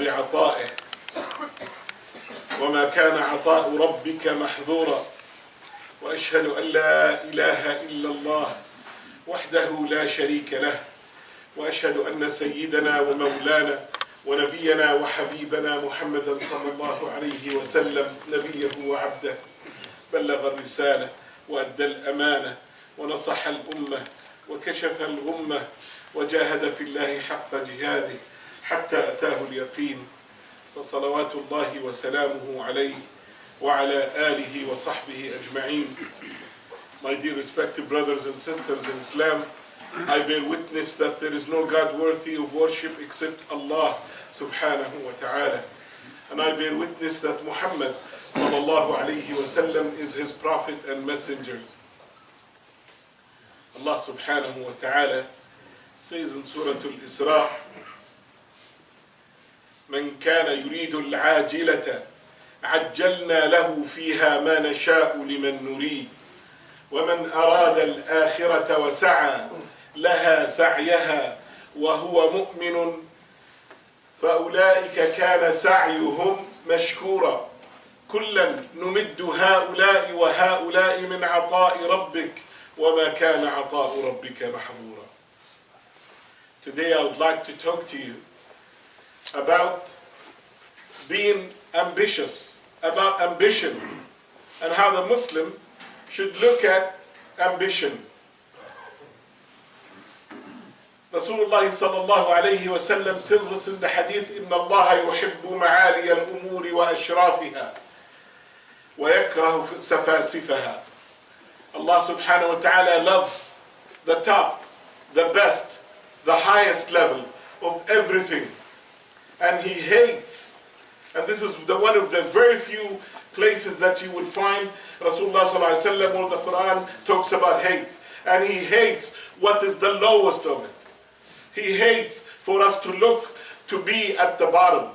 بعطائه وما كان عطاء ربك محظورا وأشهد أن لا إله إلا الله وحده لا شريك له وأشهد أن سيدنا ومولانا ونبينا وحبيبنا محمدا صلى الله عليه وسلم نبيه وعبده بلغ الرسالة وأدى الأمانة ونصح الأمة وكشف الغمة وجاهد في الله حق جهاده حتى أتاه اليقين فصلوات الله وسلامه عليه وعلى آله وصحبه أجمعين. My dear respected brothers and sisters in Islam, I bear witness that there is no God worthy of worship except Allah subhanahu wa ta'ala. And I bear witness that Muhammad sallallahu alayhi wa sallam is his prophet and messenger. Allah subhanahu wa ta'ala says in Surah Al-Isra, من كان يريد العاجلة عجلنا له فيها ما نشاء لمن نريد ومن أراد الآخرة وسعى لها سعيها وهو مؤمن فأولئك كان سعيهم مشكورا كلا نمد هؤلاء وهؤلاء من عطاء ربك وما كان عطاء ربك محظورا. Today I would like to talk to you about being ambitious, about ambition, and how the Muslim should look at ambition. Rasulullah sallallahu alayhi wa sallam tells us in the hadith, إن الله يحب معالي الأمور وأشرافها ويكره سفاسفها. Allah subhanahu wa ta'ala loves the top, the best, the highest level of everything. And he hates, and this is one of the very few places that you will find Rasulullah sallallahu alayhi wa sallam or the Quran talks about hate. And he hates what is the lowest of it. He hates for us to look to be at the bottom.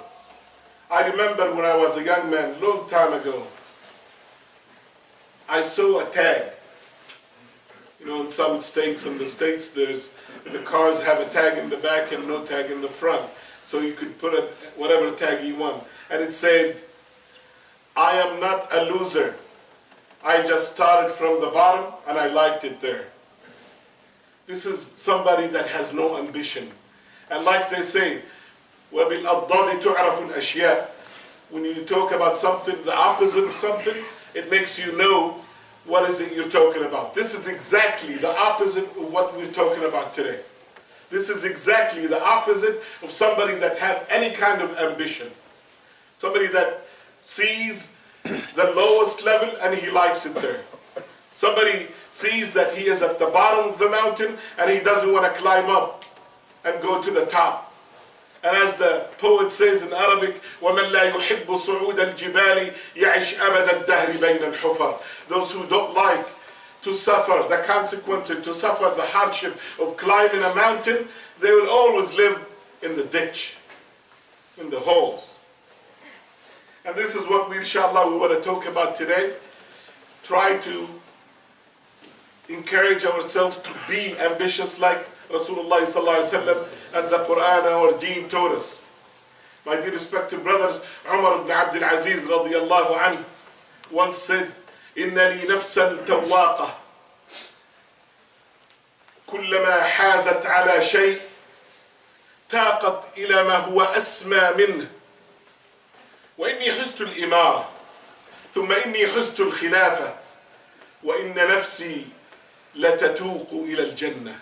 I remember when I was a young man, long time ago, I saw a tag. You know, in some states, the cars have a tag in the back and no tag in the front. So you could put whatever tag you want. And it said, I am not a loser. I just started from the bottom and I liked it there. This is somebody that has no ambition. And like they say, وَبِالْأَضْدَادِ تُعْرَفُ الْأَشْيَاء. When you talk about something, the opposite of something, it makes you know what is it you're talking about. This is exactly the opposite of what we're talking about today. This is exactly the opposite of somebody that have any kind of ambition. Somebody that sees the lowest level and he likes it there. Somebody sees that he is at the bottom of the mountain and he doesn't want to climb up and go to the top. And as the poet says in Arabic, وَمَنْ لَا يُحِبُّ صُعُودَ الْجِبَالِ يَعِشْ أَبَدَ الدَّهْرِ بَيْنَ الْحُفَرِ. Those who don't like to suffer the consequences, to suffer the hardship of climbing a mountain, they will always live in the ditch, in the holes. And this is what we want to talk about today. Try to encourage ourselves to be ambitious like Rasulullah sallallahu alaihi wasallam and the Quran or Deen taught us. My dear respected brothers, Umar ibn Abdul Aziz radiyallahu anhu once said, إن لي نفسا تواقة كلما حازت على شيء تاقت إلى ما هو أسمى منه وإني حزت الإمارة ثم إني حزت الخلافة وإن نفسي لتتوق إلى الجنة.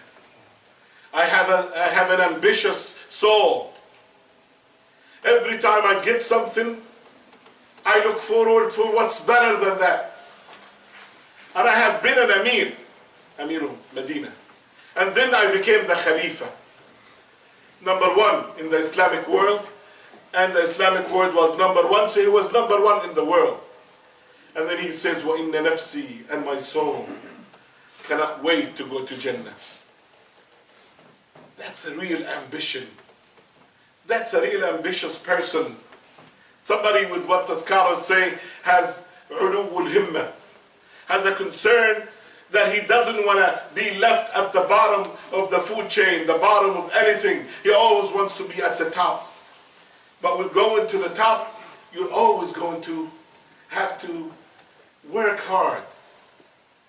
I have an ambitious soul. Every time I get something, I look forward for what's better than that. And I have been an Amir of Medina. And then I became the Khalifa. Number one in the Islamic world. And the Islamic world was number one, so he was number one in the world. And then he says, وَإِنَّ نَفْسِي, and my soul cannot wait to go to Jannah. That's a real ambition. That's a real ambitious person. Somebody with what the scholars say has علو الهمة, has a concern that he doesn't want to be left at the bottom of the food chain, the bottom of anything. He always wants to be at the top. But with going to the top, you're always going to have to work hard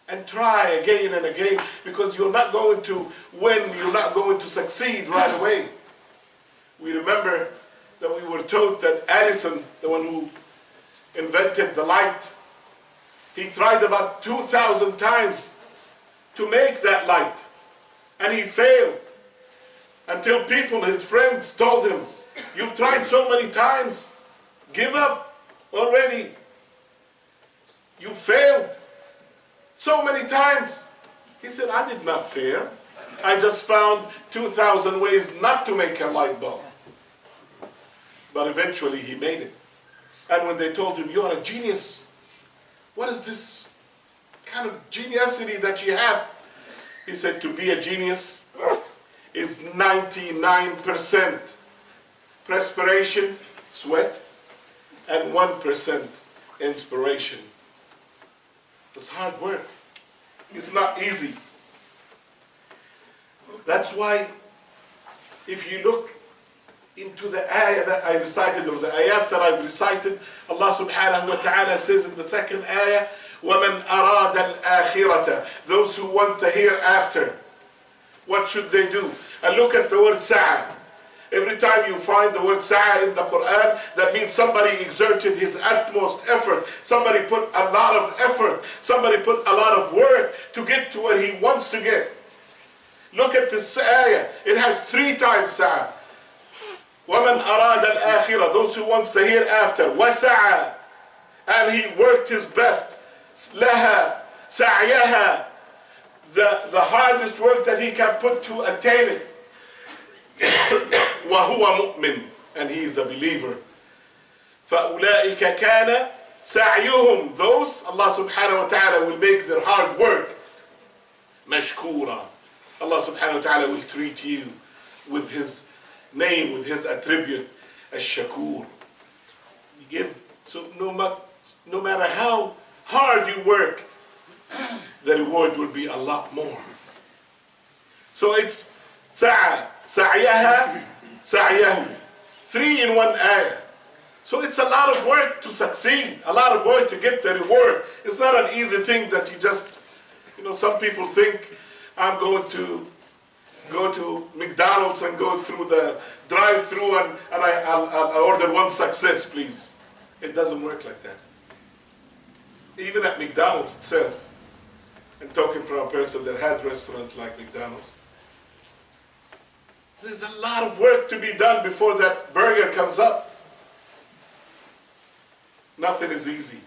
and try again and again, because you're not going to win, you're not going to succeed right away. We remember that we were told that Edison, the one who invented the light, he tried about 2,000 times to make that light, and he failed, until people, his friends, told him, "You've tried so many times, give up already. You failed so many times." He said, "I did not fail. I just found 2,000 ways not to make a light bulb." But eventually he made it. And when they told him, "You're a genius. What is this kind of geniusity that you have?" He said, "To be a genius is 99% perspiration, sweat, and 1% inspiration." It's hard work. It's not easy. That's why if you look into the ayah that I recited, or the ayat that I've recited, Allah subhanahu wa ta'ala says in the second ayah, وَمَنْ أَرَادَ الْآخِرَةَ, those who want the hereafter, what should they do? And look at the word sa'a. Every time you find the word sa'a in the Quran, that means somebody exerted his utmost effort. Somebody put a lot of effort. Somebody put a lot of work to get to where he wants to get. Look at this ayah. It has 3 times sa'a. وَمَنْ أَرَادَ الْآخِرَةَ, those who want the hereafter. وَسَعَى, and he worked his best. لَهَا سَعْيَهَا, the hardest work that he can put to attain it. وَهُوَ مُؤْمِنٌ, and he is a believer. فَأُولَٰئِكَ كَانَ سَعْيُهُمْ, those Allah subhanahu wa ta'ala will make their hard work مَشْكُورًا. Allah subhanahu wa ta'ala will treat you with his name, with his attribute, الشكور. You give, so no matter how hard you work, the reward will be a lot more. So it's sa'a, sa'yaha, sa'yahu. 3 in 1 ayah. So it's a lot of work to succeed, a lot of work to get the reward. It's not an easy thing that you just, some people think, I'm going to go to McDonald's and go through the drive-through and I'll order 1 success, please. It doesn't work like that. Even at McDonald's itself, and talking from a person that had restaurants like McDonald's, there's a lot of work to be done before that burger comes up. Nothing is easy.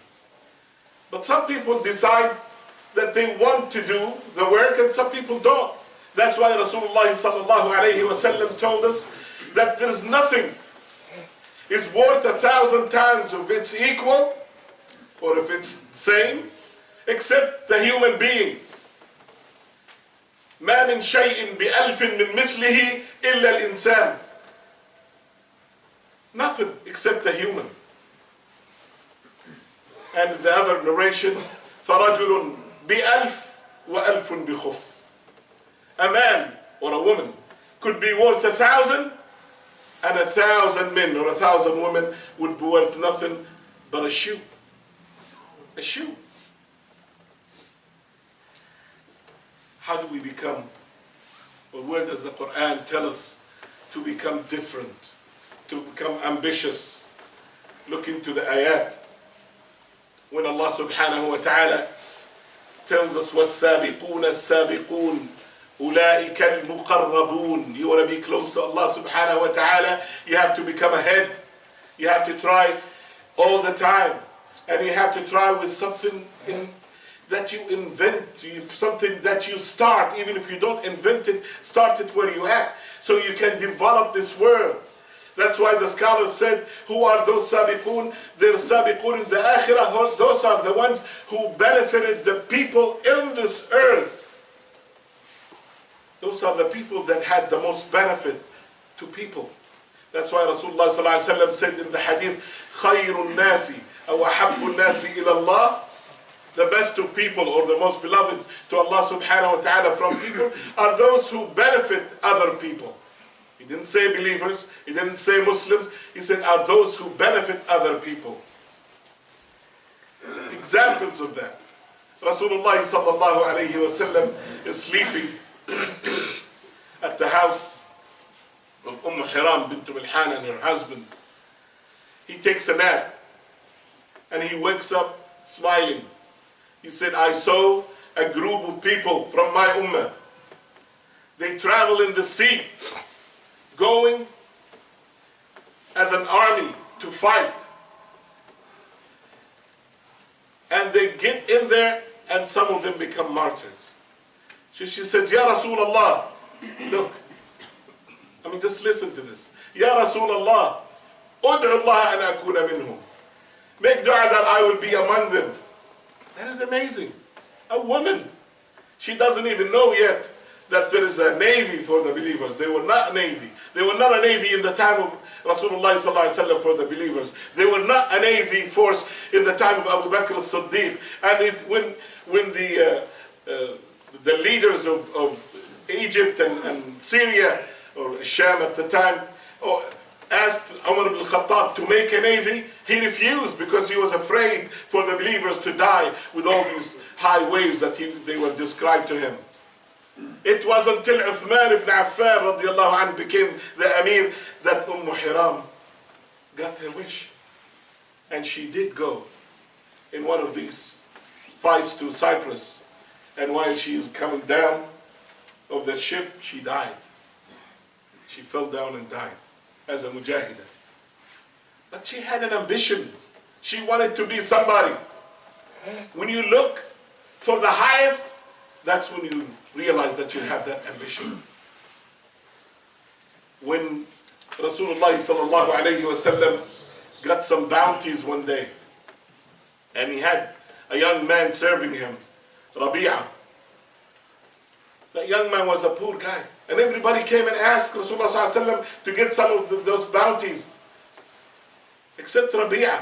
But some people decide that they want to do the work and some people don't. That's why Rasulullah sallallahu alayhi wa sallam told us that there's nothing is worth 1,000 times if it's equal or if it's same, except the human being. ما من شيء بألف من مثله إلا الإنسان. Nothing except the human. And the other narration, فرجل بألف وألف بخف. A man or a woman could be worth 1,000, and 1,000 men or 1,000 women would be worth nothing but a shoe. A shoe. How do we become, or where does the Quran tell us to become different, to become ambitious? Look into the ayat. When Allah subhanahu wa ta'ala tells us, وَالسَّابِقُونَ السَّابِقُونَ أُولَٰئِكَ الْمُقَرَّبُونَ. You want to be close to Allah subhanahu wa ta'ala, you have to become ahead. You have to try all the time. And you have to try with something that you invent, something that you start. Even if you don't invent it, start it where you at, so you can develop this world. That's why the scholars said, who are those sabiqun? They're sabiqun in the akhirah. Those are the ones who benefited the people in this earth. Those are the people that had the most benefit to people. That's why Rasulullah sallallahu alaihi wasallam said in the hadith, خَيْرُ النَّاسِ أَوْ أَحَبُّ النَّاسِ إِلَى اللَّهِ. The best of people, or the most beloved to Allah subhanahu wa ta'ala from people, are those who benefit other people. He didn't say believers, he didn't say Muslims, he said are those who benefit other people. Examples of that. Rasulullah sallallahu alayhi wa sallam is sleeping at the house of Hiram bint Milhan and her husband. He takes a nap and he wakes up smiling. He said, I saw a group of people from my ummah. They travel in the sea, going as an army to fight. And they get in there and some of them become martyrs. She said, Ya Rasulullah, look, just listen to this. Ya Rasulullah, ud'u Allah an akuna minhum. Make dua that I will be among them. That is amazing. A woman, she doesn't even know yet that there is a navy for the believers. They were not a navy. They were not a navy in the time of Rasulullah sallallahu alaihi wasallam for the believers. They were not a navy force in the time of Abu Bakr as-Siddiq. And when the leaders of Egypt and Syria, or Sham at the time, asked Umar ibn al-Khattab to make a navy, he refused because he was afraid for the believers to die with all these high waves that they were described to him. It was until Uthman ibn Affan radiallahu anhu became the Amir that Hiram got her wish. And she did go in one of these fights to Cyprus. And while she is coming down of the ship, she died. She fell down and died as a mujahidah. But she had an ambition. She wanted to be somebody. When you look for the highest, that's when you realize that you have that ambition. When Rasulullah sallallahu alayhi wa sallam got some bounties one day, and he had a young man serving him, Rabi'a. That young man was a poor guy. And everybody came and asked Rasulullah sallallahu alayhi wa sallam to get some of those bounties, except Rabi'a.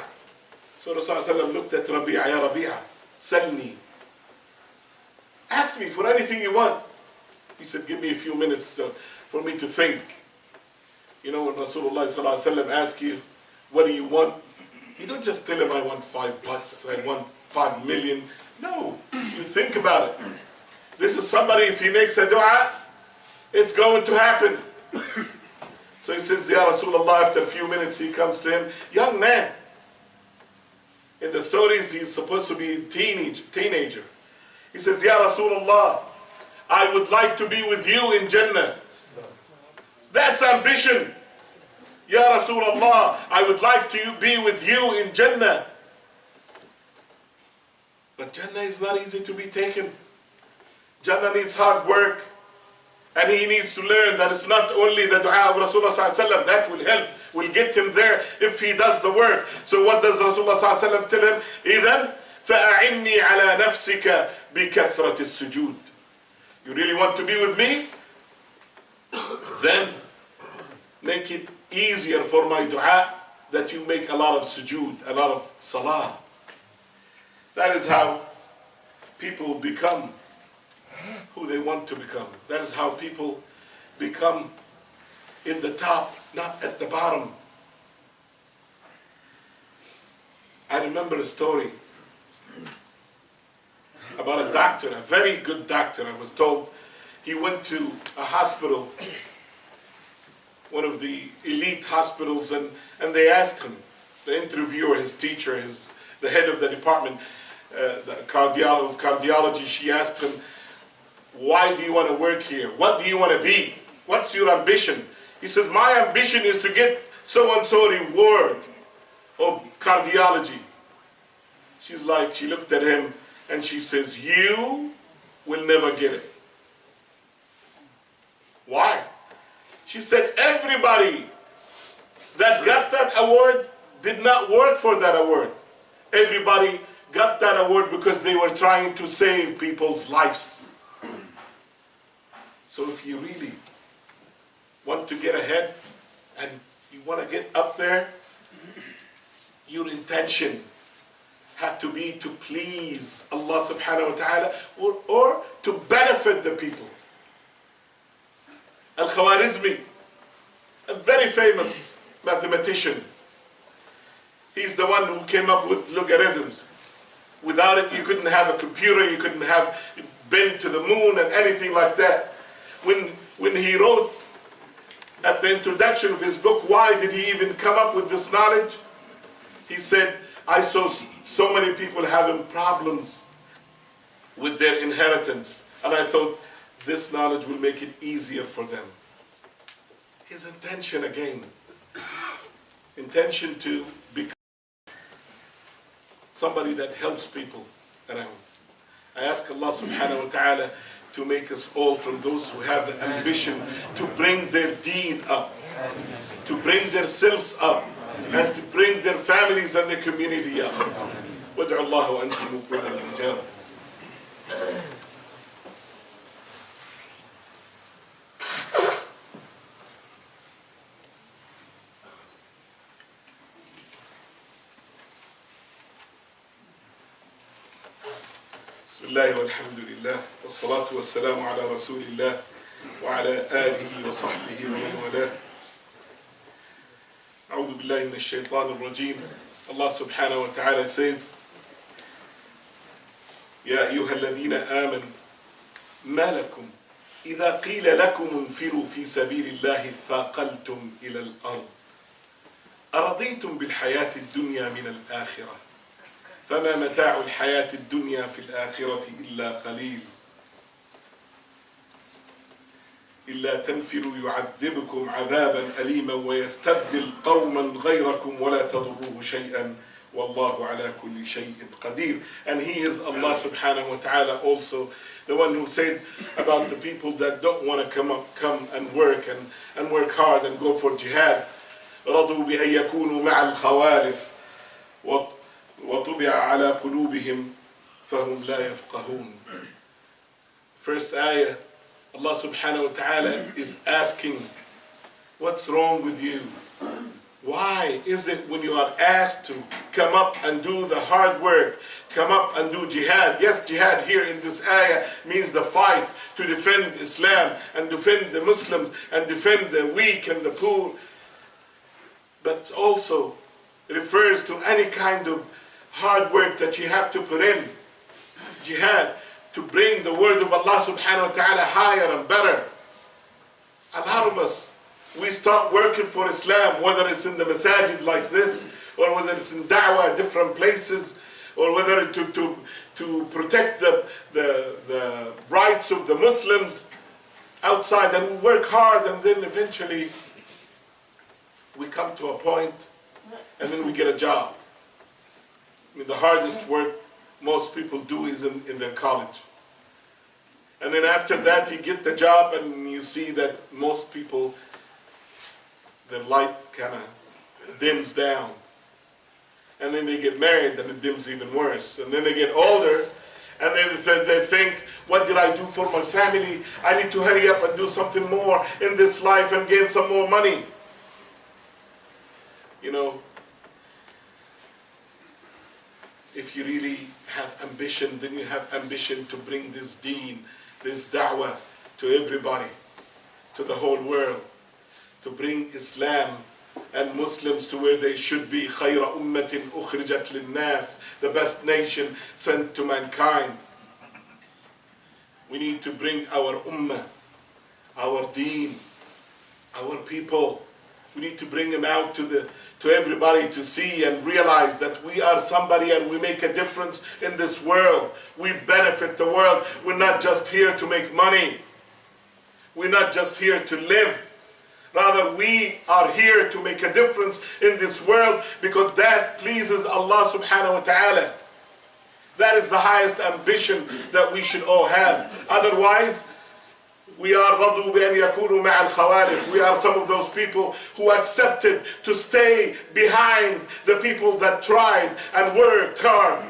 So Rasulullah sallallahu alayhi wa sallam looked at Rabi'a, Ya Rabi'a, salni. Ask me for anything you want. He said, give me a few minutes for me to think. You know, when Rasulullah sallallahu alayhi wa sallam asks you, what do you want? You don't just tell him, I want $5, I want 5 million. No, you think about it. This is somebody, if he makes a dua, it's going to happen. So he says, Ya Rasulullah, after a few minutes he comes to him, young man. In the stories he's supposed to be a teenager. He says, Ya Rasulullah, I would like to be with you in Jannah. That's ambition. Ya Rasulullah, I would like to be with you in Jannah. But Jannah is not easy to be taken. Jannah needs hard work. And he needs to learn that it's not only the dua of Rasulullah sallallahu alaihi wasallam that will help, will get him there if he does the work. So what does Rasulullah sallallahu alaihi wasallam tell him? إِذَنْ فَأَعِنِّي عَلَى نَفْسِكَ بِكَثْرَةِ السُّجُودِ. You really want to be with me? Then make it easier for my dua that you make a lot of sujood, a lot of salah. That is how people become who they want to become. That is how people become in the top, not at the bottom. I remember a story about a doctor, a very good doctor. I was told he went to a hospital, one of the elite hospitals, and they asked him, the interviewer, his teacher, the head of the department, the cardiology, she asked him, why do you want to work here? What do you want to be? What's your ambition? He said, my ambition is to get so-and-so reward of cardiology. She looked at him and she says, you will never get it. Why? She said, everybody that got that award did not work for that award. Everybody got that award because they were trying to save people's lives. So if you really want to get ahead and you want to get up there, your intention have to be to please Allah subhanahu wa ta'ala or to benefit the people. Al-Khwarizmi, a very famous mathematician. He's the one who came up with logarithms. Without it, you couldn't have a computer, you couldn't have been to the moon and anything like that. When he wrote at the introduction of his book, why did he even come up with this knowledge? He said, I saw so many people having problems with their inheritance, and I thought this knowledge will make it easier for them. His intention again, intention to become somebody that helps people around. I ask Allah subhanahu wa ta'ala to make us all from those who have the ambition to bring their deen up, to bring themselves up, and to bring their families and their community up. وادعوا الله وأنتم موقنون بالإجابة. بسم الله والحمد لله والصلاة والسلام على رسول الله وعلى آله وصحبه ومن والاه. أعوذ بالله من الشيطان الرجيم. Allah subhanahu wa ta'ala says, يا أيها الذين آمنوا ما لكم إذا قيل لكم انفروا في سبيل الله ثاقلتم إلى الأرض أرضيتم بالحياة الدنيا من الآخرة فما متاع الحياة الدنيا في الآخرة إلا قليل إلا تنفروا يعذبكم عذابا أليما ويستبدل قوما غيركم ولا تضروه شيئا والله على كل شيء قدير. And he is Allah subhanahu wa ta'ala also the one who said about the people that don't want to come and work and work hard and go for jihad. رضوا بأن يكونوا مع الخوالف وطبع على قلوبهم فهم لا يفقهون. First ayah, Allah subhanahu wa ta'ala is asking, what's wrong with you? Why is it when you are asked to come up and do the hard work, come up and do jihad? Yes, jihad here in this ayah means the fight to defend Islam and defend the Muslims and defend the weak and the poor. But it also refers to any kind of hard work that you have to put in. Jihad, to bring the word of Allah subhanahu wa ta'ala higher and better. A lot of us, we start working for Islam, whether it's in the masajid like this, or whether it's in da'wah, different places, or whether to protect the rights of the Muslims outside, and we work hard, and then eventually we come to a point, and then we get a job. I mean, the hardest work most people do is in their college. And then after that, you get the job and you see that most people, their light kind of dims down. And then they get married and it dims even worse. And then they get older and they think, what did I do for my family? I need to hurry up and do something more in this life and gain some more money. You know, if you really have ambition, then you have ambition to bring this deen, this da'wah to everybody, to the whole world, to bring Islam and Muslims to where they should be. خَيْرَ أُمَّةٍ أُخْرِجَتْ لِلنَّاسِ, the best nation sent to mankind. We need to bring our ummah, our deen, our people. We need to bring them out to everybody to see and realize that we are somebody and we make a difference in this world. We benefit the world. We're not just here to make money. We're not just here to live. Rather, we are here to make a difference in this world because that pleases Allah subhanahu wa ta'ala. That is the highest ambition that we should all have. Otherwise, we are رَضُوا بِأَنْ يَكُونُوا مَعَ الْخَوَالِفِ. We are some of those people who accepted to stay behind the people that tried and worked hard.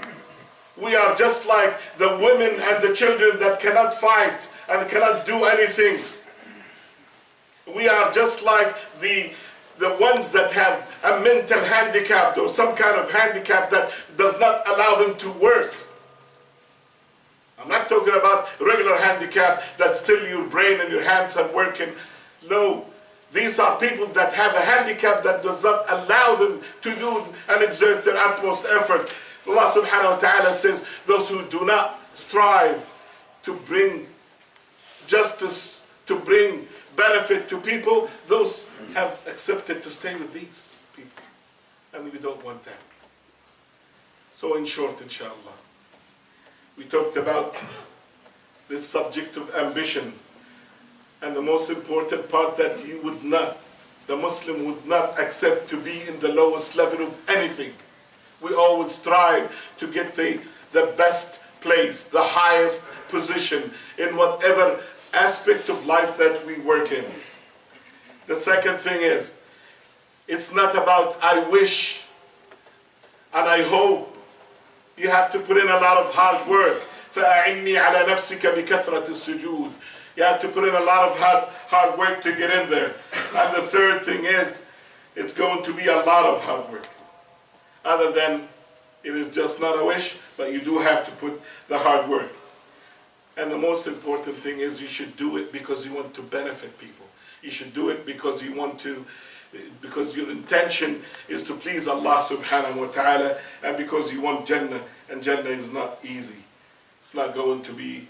We are just like the women and the children that cannot fight and cannot do anything. We are just like the ones that have a mental handicap or some kind of handicap that does not allow them to work. I'm not talking about regular handicap that still your brain and your hands are working. No, These are people that have a handicap that does not allow them to do and exert their utmost effort. Allah subhanahu wa ta'ala says, those who do not strive to bring justice, to bring benefit to people, those have accepted to stay with these people. And we don't want that. So in short, inshallah, we talked about this subject of ambition. And the most important part, that you would not, the Muslim would not accept to be in the lowest level of anything. We always strive to get the best place, the highest position in whatever aspect of life that we work in. The second thing is, it's not about I wish and I hope. You have to put in a lot of hard work. فَأَعِنِّي عَلَى نَفْسِكَ بِكَثْرَةِ السُّجُودِ. You have to put in a lot of hard work to get in there. And the third thing is, it's going to be a lot of hard work. Other than it is just not a wish, but you do have to put the hard work. And the most important thing is, you should do it because you want to benefit people. You should do it because you want to, because your intention is to please Allah subhanahu wa ta'ala, and because you want Jannah, and Jannah is not easy. It's not going to be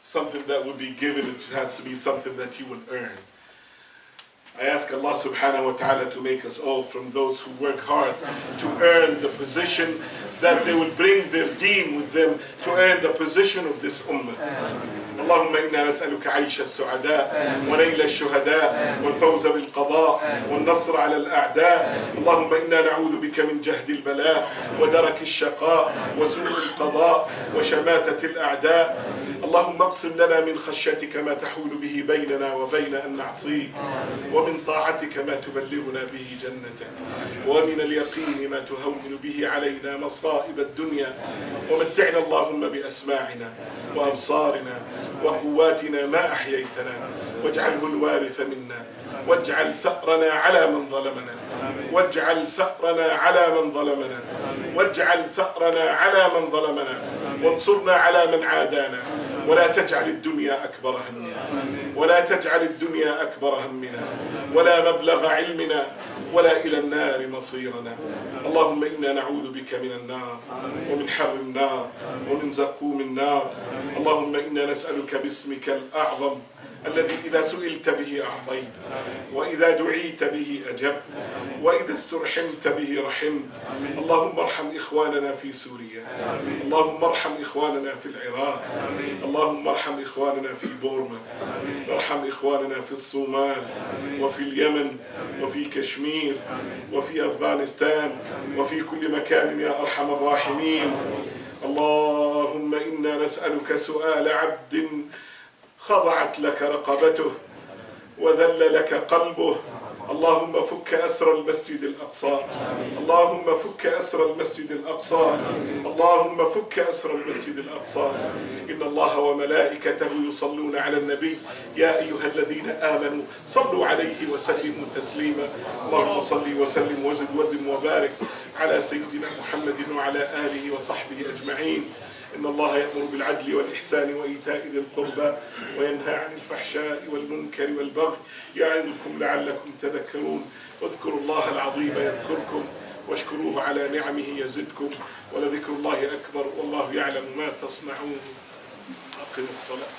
something that will be given. It has to be something that you will earn. I ask Allah subhanahu wa ta'ala to make us all from those who work hard to earn the position that they will bring their deen with them, to earn the position of this ummah. اللهم إنا نسألك عيش السعداء ونيل الشهداء والفوز بالقضاء والنصر على الأعداء. اللهم إنا نعوذ بك من جهد البلاء ودرك الشقاء وسوء القضاء وشماتة الأعداء. اللهم اقسم لنا من خشيتك ما تحول به بيننا وبين أن نعصيك، ومن طاعتك ما تبلغنا به جنتك، ومن اليقين ما تهون به علينا مصائب الدنيا. ومتعنا اللهم بأسماعنا وأبصارنا وقواتنا ما أحييتنا، واجعله الوارث منا، واجعل ثأرنا على من ظلمنا، واجعل ثأرنا على من ظلمنا، واجعل ثأرنا على من ظلمنا، وانصرنا على من عادانا، ولا تجعل الدنيا أكبر همنا، ولا تجعل الدنيا أكبر همنا، ولا مبلغ علمنا، ولا إلى النار مصيرنا. اللهم إنا نعوذ بك من النار ومن حر النار ومن زقوم النار. اللهم إنا نسألك باسمك الأعظم الذي إذا سئلت به أعطيت، وإذا دعيت به أجبت، وإذا استرحمت به رحمت. اللهم ارحم إخواننا في سوريا، اللهم ارحم إخواننا في العراق، اللهم ارحم إخواننا في بورما، ارحم إخواننا في الصومال وفي اليمن وفي كشمير وفي أفغانستان وفي كل مكان يا أرحم الراحمين. اللهم إنا نسألك سؤال عبد خضعت لك رقبته وذل لك قلبه. اللهم فك أسر المسجد الأقصى، اللهم فك أسر المسجد الأقصى، اللهم فك أسر المسجد الأقصى. إن الله وملائكته يصلون على النبي يا أيها الذين آمنوا صلوا عليه وسلموا تسليما. اللهم صل وسلم وزد ودم وبارك على سيدنا محمد وعلى آله وصحبه أجمعين. إن الله يأمر بالعدل والإحسان وإيتاء ذي القربى وينهى عن الفحشاء والمنكر والبغي يعظكم لعلكم تذكرون. واذكروا الله العظيم يذكركم واشكروه على نعمه يزدكم ولذكر الله أكبر والله يعلم ما تصنعون. أقم الصلاة.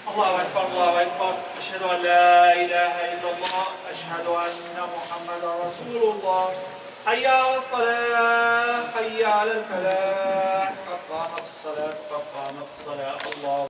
الله أكبر الله أكبر. أشهد أن لا إله إلا الله، أشهد أن محمدا رسول الله. حي على الصلاة، حي على الفلاح، قد قامت الصلاة قد قامت الصلاة. الله